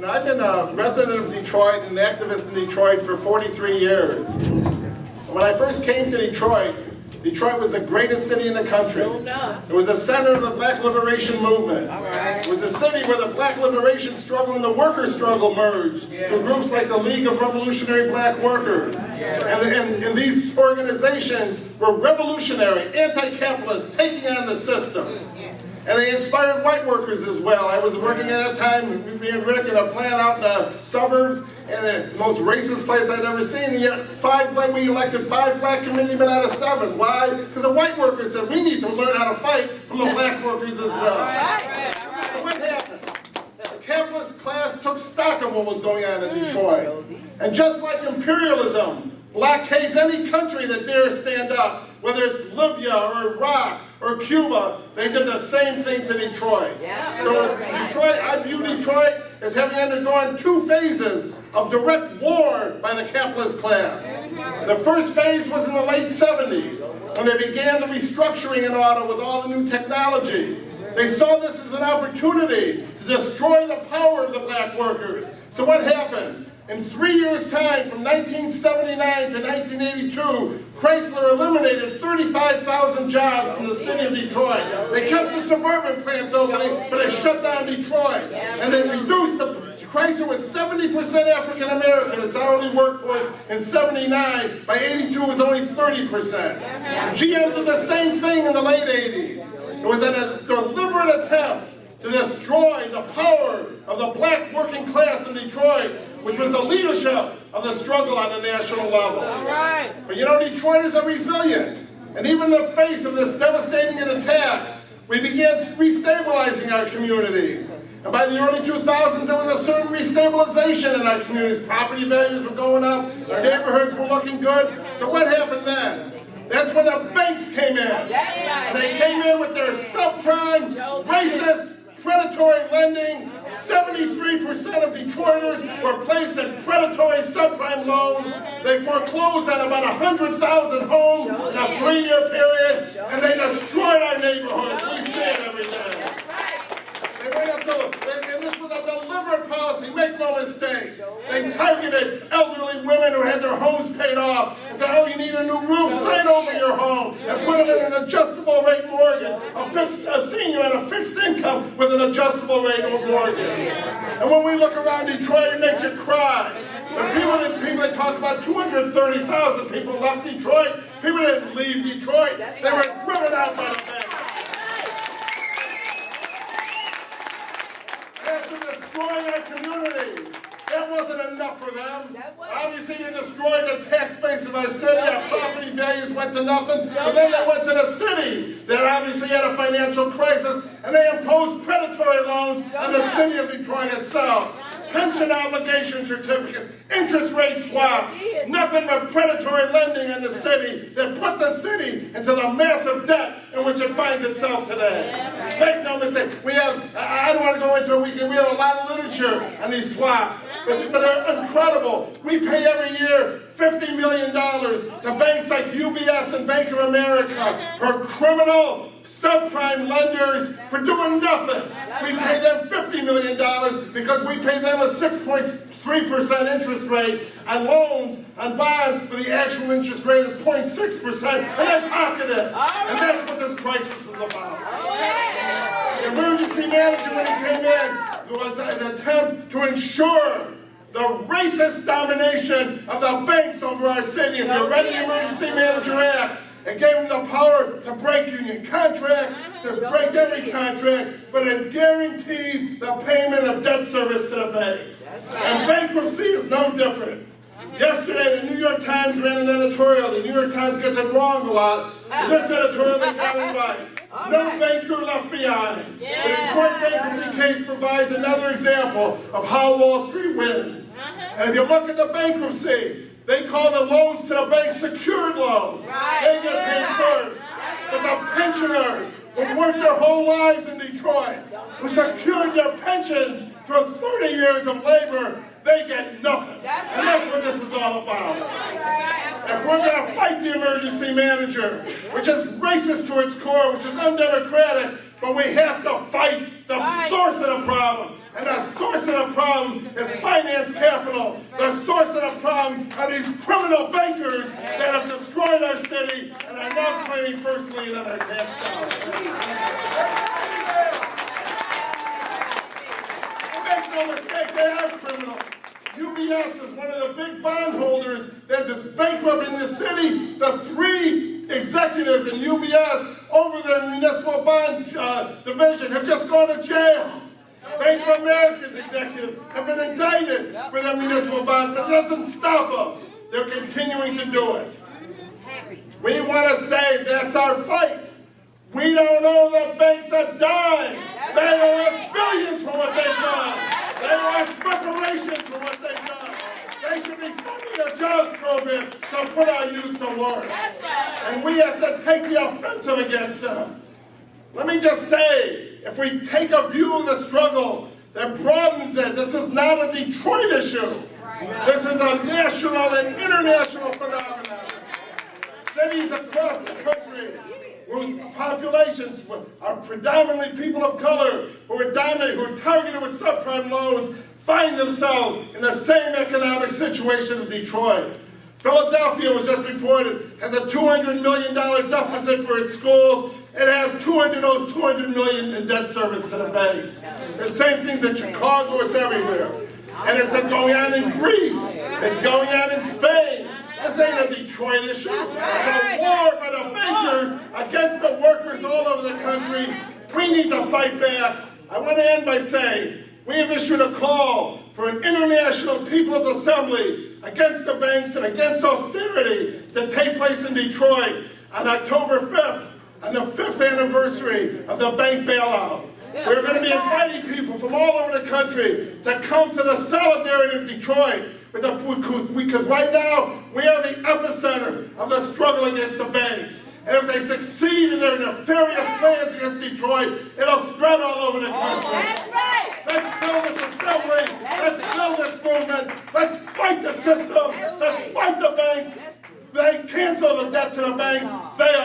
And I've been a resident of Detroit and an activist in Detroit for 43 years. When I first came to Detroit, Detroit was the greatest city in the country. It was the center of the Black Liberation Movement. It was a city where the Black Liberation struggle and the worker struggle merged through groups like the League of Revolutionary Black Workers. And these organizations were revolutionary, anti-capitalist, taking on the system. And they inspired white workers as well. I was working at a time, me and Rick, in a plant out in the suburbs, and the most racist place I'd ever seen. And yet we elected 5 black committeemen out of 7. Why? Because the white workers said, we need to learn how to fight from the black workers as well. So what happened? The capitalist class took stock of what was going on in Detroit. And just like imperialism blockades any country that dares stand up, whether it's Libya or Iraq or Cuba, they did the same thing to Detroit. So Detroit, I view Detroit as having undergone 2 phases of direct war by the capitalist class. The first phase was in the late 70s, when they began the restructuring in auto with all the new technology. They saw this as an opportunity to destroy the power of the black workers. So what happened? In 3 years' time, from 1979 to 1982, Chrysler eliminated 35,000 jobs from the city of Detroit. They kept the suburban plants open, but they shut down Detroit. And they reduced Chrysler was 70% African American, its hourly workforce in 79. By 82, it was only 30%. GM did the same thing in the late 80s. It was a deliberate attempt to destroy the power of the black working class in Detroit, which was the leadership of the struggle on the national level. But you know, Detroiters are resilient. And even in the face of this devastating attack, we began restabilizing our communities. And by the early 2000s, there was a certain restabilization in our communities. Property values were going up, our neighborhoods were looking good. So what happened then? That's when the banks came in. And they came in with their subprime, racist, predatory lending. 73% of Detroiters were placed in predatory subprime loans. They foreclosed on about 100,000 homes in a 3-year period, and they destroyed our neighborhoods. We see it every day. They went up to, and this was a deliberate policy, make no mistake. They targeted elderly women who had their homes paid off and said, oh, you need a new roof, sign over your home, and put them in an adjustable rate mortgage, a senior on a fixed income with an adjustable rate mortgage. And when we look around Detroit, it makes you cry. When people that talk about 230,000 people left Detroit, people didn't leave Detroit, they were driven out by the bank. After destroying our communities, that wasn't enough for them. Obviously, they destroyed the tax base of our city, our property values went to nothing. So then they went to the city that obviously had a financial crisis, and they imposed predatory loans on the city of Detroit itself. Pension obligation certificates, interest rate swaps, nothing but predatory lending in the city that put the city into the massive debt in which it finds itself today. Make no mistake, I don't want to go into it, we have a lot of literature on these swaps, but they're incredible. We pay every year $50 million to banks like UBS and Bank of America for criminal subprime lenders for doing nothing. We pay them $50 million because we pay them a 6.3% interest rate on loans, on bonds, but the actual interest rate is 0.6%, and they pocket it. And that's what this crisis is about. The emergency manager, when he came in, was an attempt to ensure the racist domination of the banks over our city. If you read the Emergency Manager Act, it gave them the power to break union contracts, to break every contract, but it guaranteed the payment of debt service to the banks. And bankruptcy is no different. Yesterday, the New York Times ran an editorial. The New York Times gets it wrong a lot. In this editorial, they got it right. No banker left behind. The Detroit bankruptcy case provides another example of how Wall Street wins. And if you look at the bankruptcy, they call the loans to the bank secured loans. They get paid first. But the pensioners who worked their whole lives in Detroit, who secured their pensions through 30 years of labor, they get nothing. And that's what this is all about. If we're going to fight the emergency manager, which is racist to its core, which is undemocratic, but we have to fight the source of the problem. And the source of of the problem is finance capital. The source of the problem are these criminal bankers that have destroyed our city and are now claiming first lien on our tax dollars. Make no mistake, they are criminal. UBS is one of the big bondholders that is bankrupting the city. The three executives in UBS over their municipal bond division have just gone to jail. Bank of America's executives have been indicted for their municipal bonds, but it doesn't stop them. They're continuing to do it. We want to say that's our fight. We don't owe the banks a dime. They owe us billions for what they've done. They owe us reparations for what they've done. They should be funding a jobs program to put our youth to work. And we have to take the offensive against them. Let me just say, if we take a view of the struggle, the problem is that this is not a Detroit issue. This is a national and international phenomenon. Cities across the country whose populations are predominantly people of color, who are targeted with subprime loans, find themselves in the same economic situation as Detroit. Philadelphia was just reported has a $200 million deficit for its schools. It has owes $200 million in debt service to the banks. The same things in Chicago, it's everywhere. And it's going on in Greece. It's going on in Spain. This ain't a Detroit issue. It's a war by the bankers against the workers all over the country. We need to fight back. I want to end by saying we have issued a call for an international people's assembly against the banks and against austerity to take place in Detroit on October 5th, on the 5th anniversary of the bank bailout. We're going to be inviting people from all over the country to come to the solidarity of Detroit. Because right now, we are the epicenter of the struggle against the banks. And if they succeed in their nefarious plans against Detroit, it'll spread all over the country. That's right. Let's build this assembly. Let's build this movement. Let's fight the system. Let's fight the banks. They cancel the debt to the banks. They